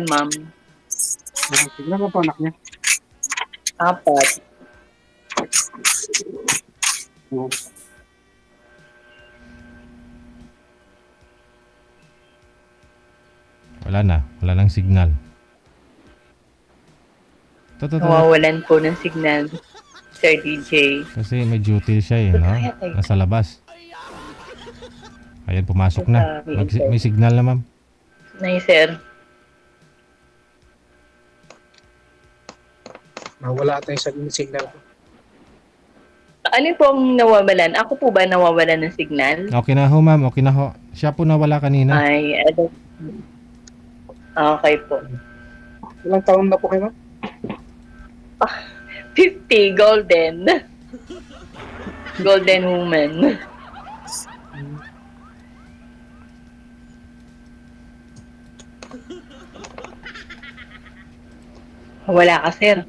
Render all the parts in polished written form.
ma'am. Tignan mo po anak niya. Apat. Oo. Wala nang signal. Totoo. Nawawalan po ng signal, Sir DJ. Kasi may duty siya eh, no? Nasa labas. Ayan, pumasok na. May signal na, ma'am. Nay, sir. Nawala tayo sa signal ko. Alin po ang nawawalan? Ako po ba nawawalan ng signal? Okay na ho, ma'am. Okay na ho. Siya po nawala kanina. Ay, okay po. Ilang taon na po kayo, ma'am? 50, golden. Golden woman. Wala ka, sir.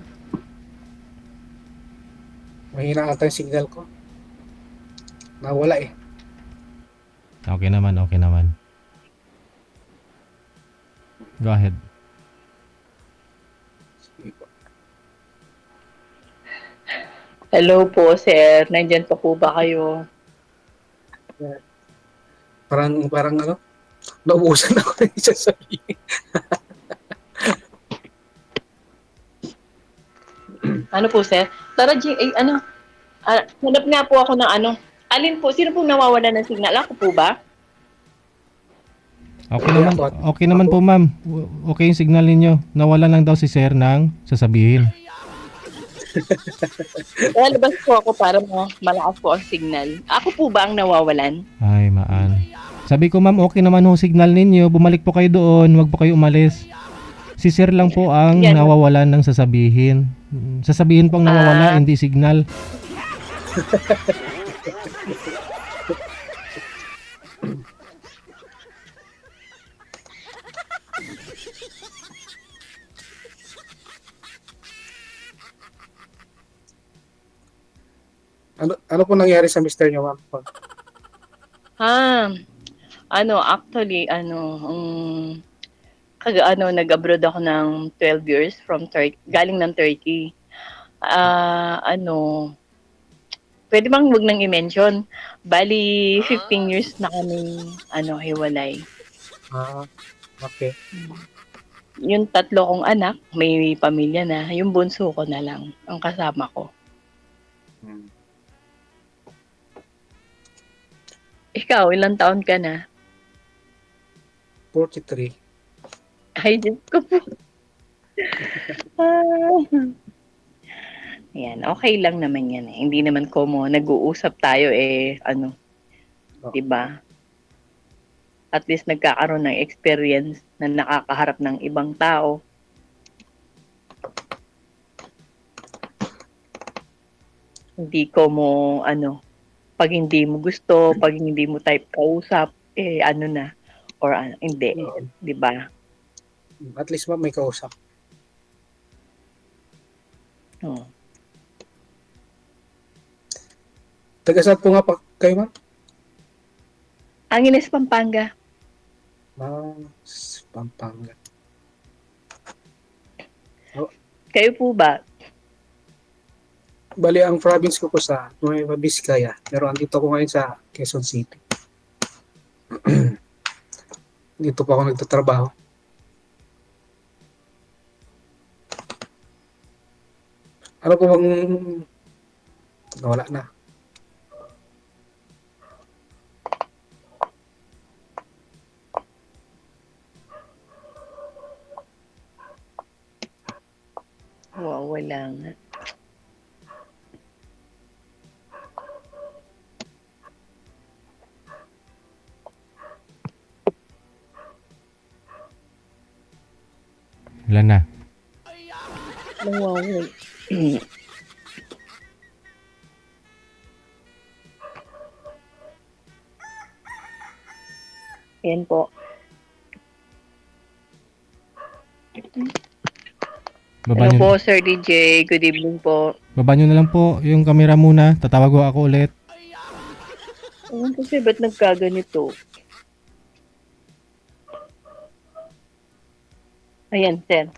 Mahina ata yung signal ko. Nawala eh. Okay naman. Go ahead. Hello po, sir. Nandyan pa po ba kayo? Parang ano, naubusan ako na yung sasabihin. Ano po, sir? Tara, hanap nga po ako ng ano. Alin po? Sino po nawawala ng signal? Ako po ba? Okay naman po, ma'am. Okay yung signal ninyo. Nawala lang daw si sir ng sasabihin. Lalabas po ako para malakas po ang signal. Ako po ba ang nawawalan? Ay, maan. Sabi ko, ma'am, okay naman ho signal ninyo. Bumalik po kayo doon. Huwag po kayo umalis. Si sir lang po ang nawawalan ng sasabihin. Sasabihin po ang nawawala, hindi signal. Ano po nangyari sa mister niyo, ma'am? Actually, nag-abroad ako ng 12 years from Turkey, galing ng Turkey. Pwede bang wag nang i-mention? Bali, 15 years na kami, hiwalay. Okay. Yung 3 kong anak, may pamilya na. Yung bunso ko na lang, ang kasama ko. Ikaw, ilang taon ka na? 43. Ay, Diyos ko po. Yan, okay lang naman yan eh. Hindi naman nag-uusap tayo diba? At least nagkakaroon ng experience na nakakaharap ng ibang tao. Hindi pag hindi mo gusto, pag hindi mo type kausap, hindi, di ba? At least ma'am may kausap. Taga saan po nga pa kayo, ma'am? Angeles, Pampanga. Pampanga. Kayo po ba? Bali, ang province ko sa Nueva Vizcaya. Pero andito ko ngayon sa Quezon City. Dito pa ako nagtatrabaho. Ano po bang nawala na? Wala nga. Wala na. Nawawala. Yan po. Hello po, Sir DJ. Good evening po. Baba nyo na lang po yung camera muna. Tatawag ko ako ulit. Kasi ba't nagkaganito? Ayan, sir.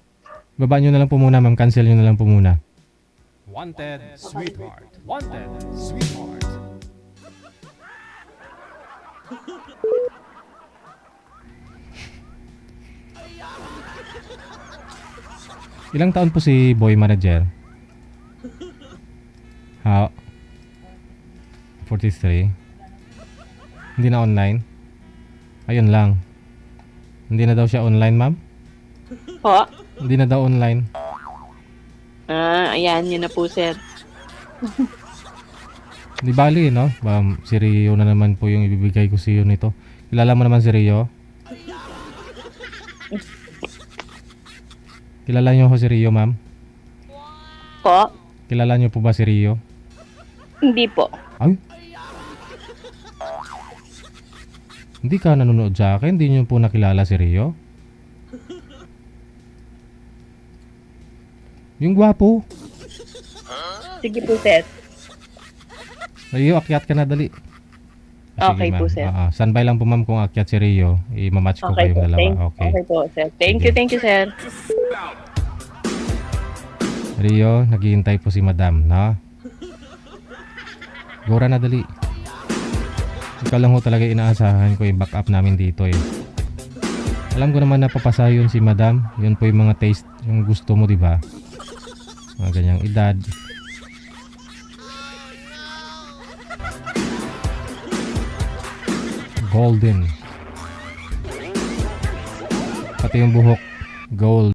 Baba nyo na lang po muna, ma'am. Cancel nyo na lang po muna. Wanted, sweetheart. Wanted, sweetheart. Ilang taon po si boy manager? Ha? 43. Hindi na online? Ayun lang. Hindi na daw siya online, ma'am? Po? Hindi na daw online. Ayan, yun na po, sir. Di bali, no? Si Rio na naman po yung ibibigay ko sa iyo nito. Kilala mo naman si Rio? Kilala niyo ho si Rio, ma'am? Po? Kilala niyo po ba si Rio? Hindi po. Ay? Hindi ka nanonood sa akin? Hindi niyo po nakilala si Rio? Yung gwapo. Sige po, sir. Rio, akyat ka na dali. Okay po, sir. Standby lang po, ma'am, kung akyat si Rio. I-match ko Okay kayong po. dalawa. Okay. Okay po, sir. Thank Sige. you, sir. Rio, naghihintay po si Madam, no? Gora na dali. Ikaw lang ho talaga inaasahan ko yung backup namin dito eh. Alam ko naman napapasa yun si Madam. Yun po yung mga taste, yung gusto mo, di ba? Mga ganyang edad. Golden. Pati yung buhok, gold.